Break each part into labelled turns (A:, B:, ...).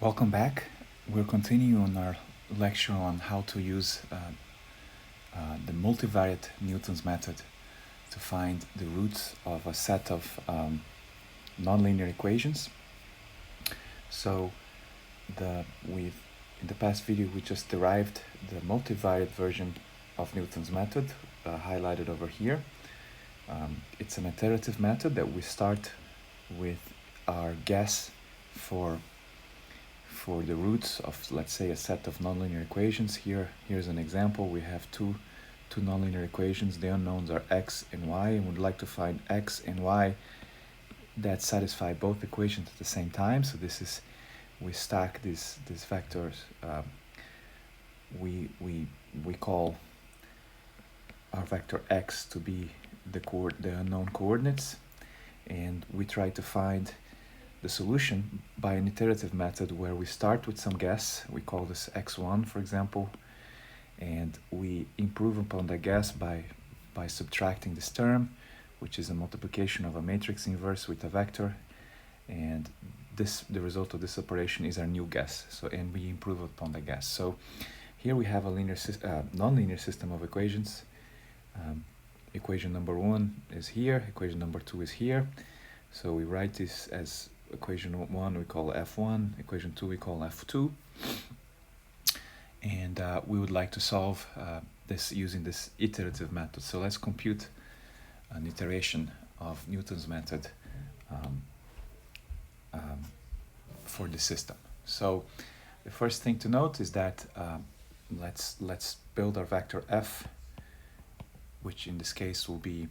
A: Welcome back. We're continuing our lecture on how to use the multivariate Newton's method to find the roots of a set of nonlinear equations. So in the past video we just derived the multivariate version of Newton's method, highlighted over here. It's an iterative method that we start with our guess for the roots of, let's say, a set of nonlinear equations. Here's an example. We have two nonlinear equations. The unknowns are x and y, and we'd like to find x and y that satisfy both equations at the same time. So we stack these vectors. We call our vector x to be the unknown coordinates, and we try to find the solution by an iterative method where we start with some guess. We call this x1, for example, and we improve upon that guess by subtracting this term, which is a multiplication of a matrix inverse with a vector, and the result of this operation is our new guess. And we improve upon the guess. So here we have a nonlinear system of equations. Equation number 1 is here, equation number 2 is here. So we write this as equation 1 we call f1, equation 2 we call f2, and we would like to solve this using this iterative method. So let's compute an iteration of Newton's method for the system. So the first thing to note is that let's build our vector f, which in this case will be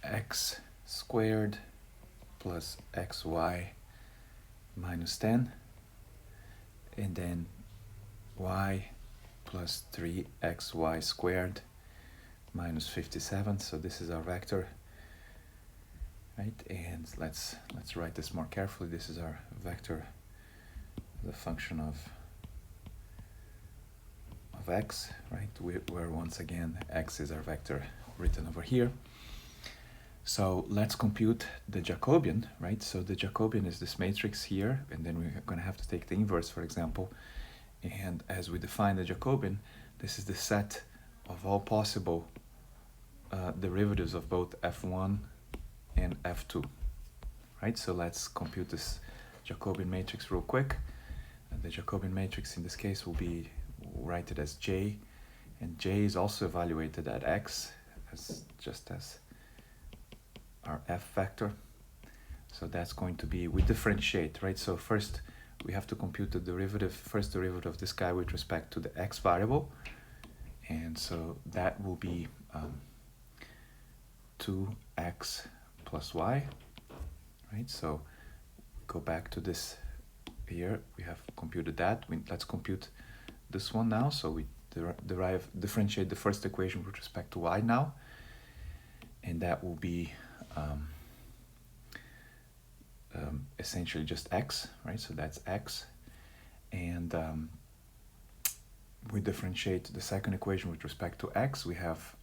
A: x squared plus xy minus 10, and then y plus 3xy squared minus 57. So this is our vector, right? And let's write this more carefully. This is our vector, the function of x, right? Where once again x is our vector written over here. So let's compute the Jacobian, right? So the Jacobian is this matrix here, and then we're going to have to take the inverse, for example. And as we define the Jacobian, this is the set of all possible derivatives of both f1 and f2, right? So let's compute this Jacobian matrix real quick. And the Jacobian matrix in this case will be, we'll write it as J, and J is also evaluated at x, just as our f vector. So that's going to be, we differentiate, right? So first we have to compute the first derivative of this guy with respect to the x variable, and so that will be 2x plus y, right? So go back to this here, we have computed that. Let's compute this one now. So we differentiate the first equation with respect to y now, and that will be essentially just x, right? So that's x, and we differentiate the second equation with respect to x. We have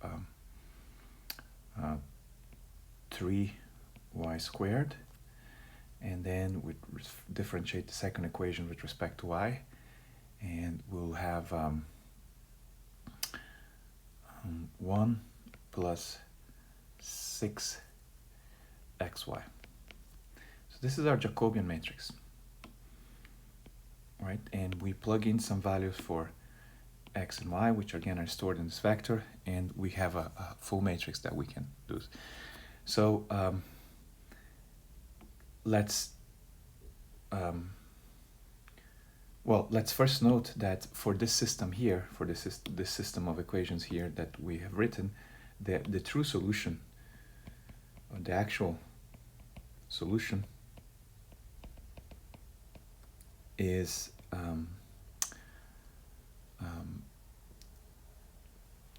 A: 3y squared, and then we differentiate the second equation with respect to y, and we'll have 1 plus 6xy. So this is our Jacobian matrix, right? And we plug in some values for x and y, which again are stored in this vector, and we have a full matrix that we can do. So let's first note that for this system here, for this system of equations here that we have written, the true solution, or the actual solution, is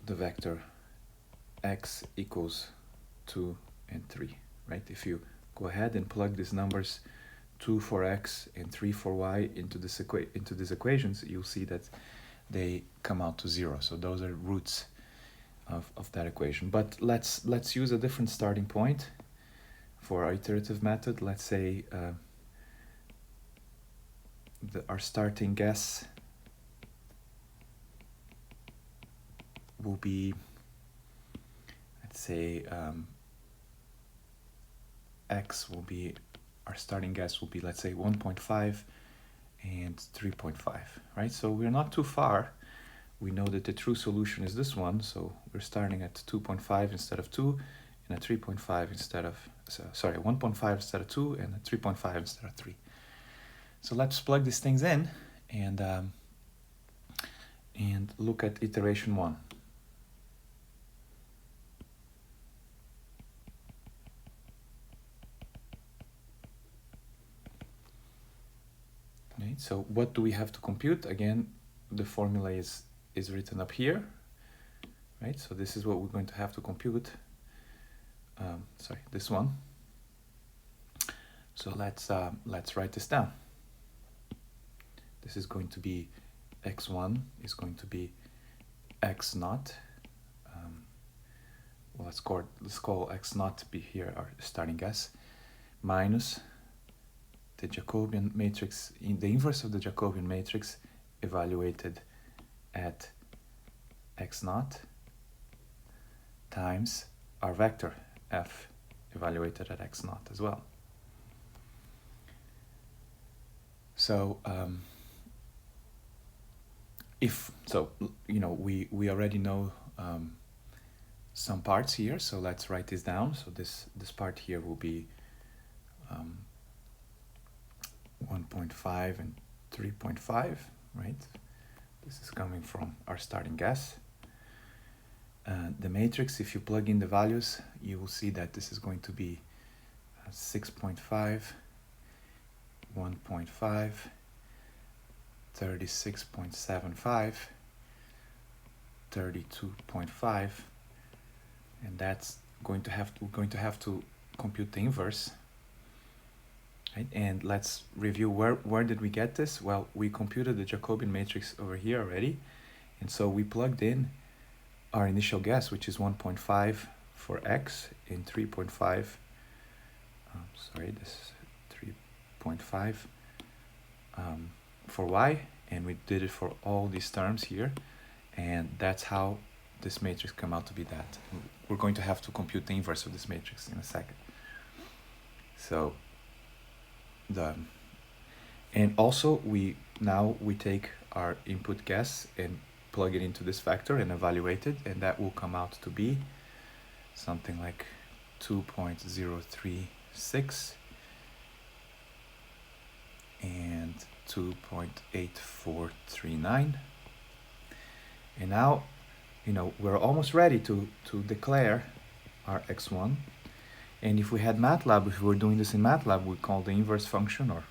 A: the vector x equals 2 and 3, right? If you go ahead and plug these numbers, 2 for x and 3 for y, into these equations, you'll see that they come out to 0. So those are roots of that equation. But let's use a different starting point for our iterative method. Let's say our starting guess will be, let's say, x will be, our starting guess will be, let's say, 1.5 and 3.5, right? So we're not too far. We know that the true solution is this one, so we're starting at 2.5 instead of 2, and at 3.5 instead of, sorry, 1.5 instead of 2, and at 3.5 instead of 3. So let's plug these things in and look at iteration 1. Okay, so what do we have to compute? Again, the formula is written up here, right? So this is what we're going to have to compute. Sorry, this one. So let's write this down. This is going to be x1 is going to be x naught. Well, let's call x naught to be here our starting guess, minus the Jacobian matrix, in the inverse of the Jacobian matrix evaluated at x naught times our vector f evaluated at x naught as well. So we already know some parts here, so let's write this down. So this part here will be 1.5 and 3.5, right? This is coming from our starting guess. The matrix, if you plug in the values, you will see that this is going to be 6.5, 1.5, 36.75, 32.5, and that's we're going to have to compute the inverse. Right? And let's review where did we get this? Well, we computed the Jacobian matrix over here already, and so we plugged in our initial guess, which is 1.5 for x and 3.5. Sorry, this is 3.5 for y, and we did it for all these terms here, and that's how this matrix come out to be that. We're going to have to compute the inverse of this matrix in a second. So and also we take our input guess and plug it into this vector and evaluate it, and that will come out to be something like 2.036 and 2.8439. And now, we're almost ready to declare our x1. And if we had MATLAB, if we were doing this in MATLAB, we'd call the inverse function or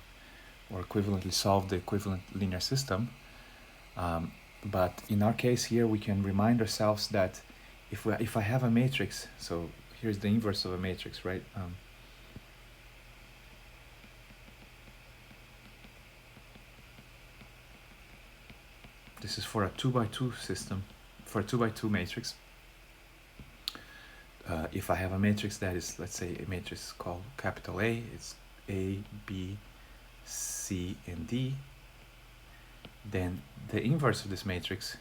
A: equivalently solve the equivalent linear system. But in our case here, we can remind ourselves that if I have a matrix, so here's the inverse of a matrix, right? This is for a 2x2 system, for a 2x2 matrix. If I have a matrix that is, let's say, a matrix called capital A, it's A, B, C, and D, then the inverse of this matrix,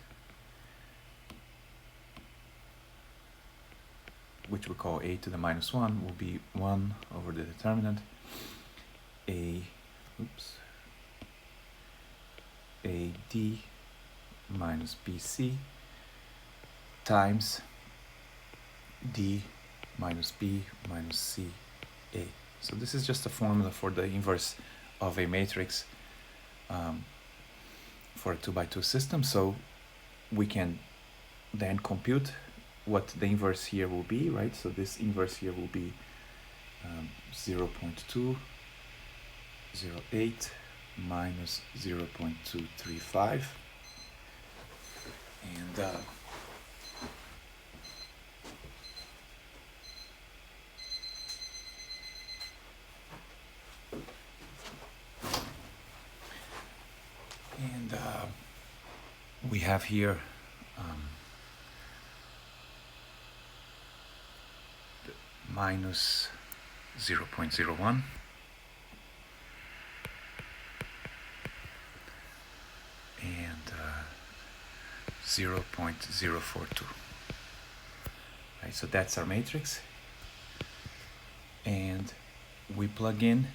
A: which we call A to the minus 1, will be 1 over the determinant AD minus BC times D minus B minus C A. So this is just a formula for the inverse of a matrix for a 2x2 system. So we can then compute what the inverse here will be, right? So this inverse here will be 0.208 minus 0.235, and we have here minus 0.01 0.042. Right, so that's our matrix, and we plug in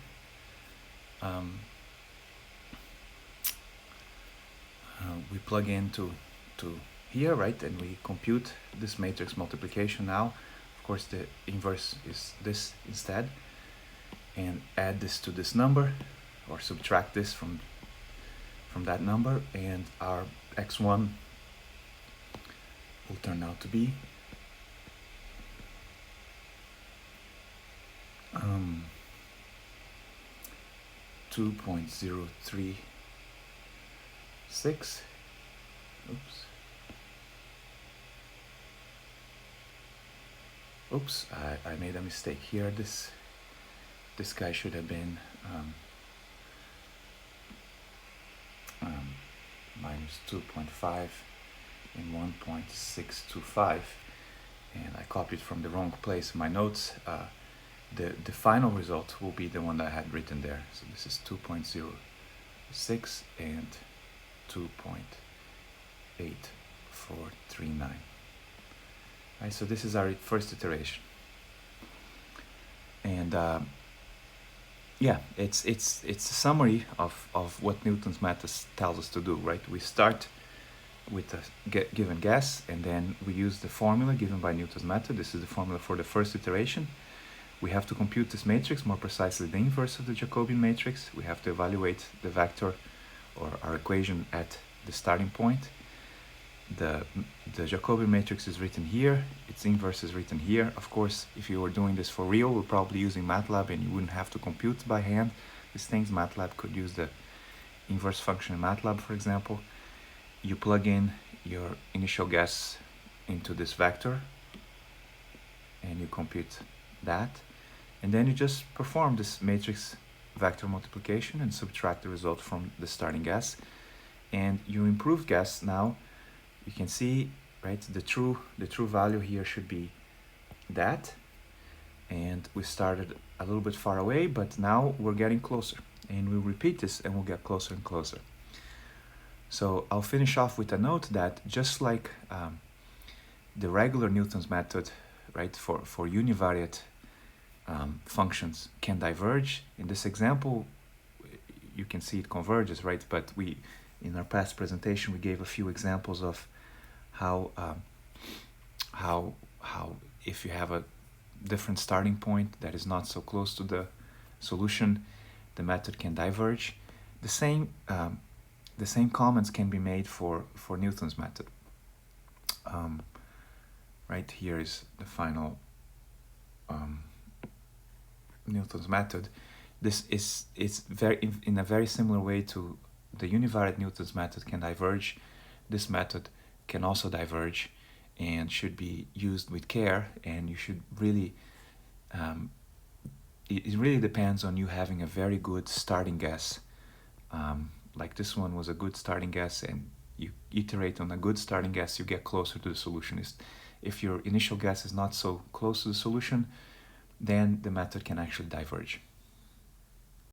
A: to here, right, and we compute this matrix multiplication now. Of course, the inverse is this instead, and add this to this number, or subtract this from that number, and our x1 will turn out to be 2.036. Oops, I made a mistake here. This guy should have been minus 2.5 and 1.625, and I copied from the wrong place in my notes. The final result will be the one that I had written there. So this is 2.06 and 2.8439. Right, so this is our first iteration, and yeah, it's a summary of what Newton's method tells us to do. Right, we start with a given gas, and then we use the formula given by Newton's method. This is the formula for the first iteration. We have to compute this matrix, more precisely the inverse of the Jacobian matrix. We have to evaluate the vector or our equation at the starting point. The Jacobian matrix is written here, its inverse is written here. Of course, if you were doing this for real, we're probably using MATLAB and you wouldn't have to compute by hand these things. MATLAB could use the inverse function in MATLAB, for example. You plug in your initial gas into this vector and you compute that, and then you just perform this matrix vector multiplication and subtract the result from the starting gas, and your improved gas now, you can see, right, the true value here should be that, and we started a little bit far away, but now we're getting closer, and we'll repeat this and we'll get closer and closer. So I'll finish off with a note that just like the regular Newton's method, right, for univariate functions can diverge. In this example, you can see it converges, right? But in our past presentation, we gave a few examples of how if you have a different starting point that is not so close to the solution, the method can diverge. The same comments can be made for Newton's method. Right here is the final Newton's method. This is in a very similar way to the univariate Newton's method can diverge. This method can also diverge and should be used with care, and you should really it really depends on you having a very good starting gas. Like this one was a good starting gas, and you iterate on a good starting gas, you get closer to the solution. If your initial gas is not so close to the solution, then the method can actually diverge.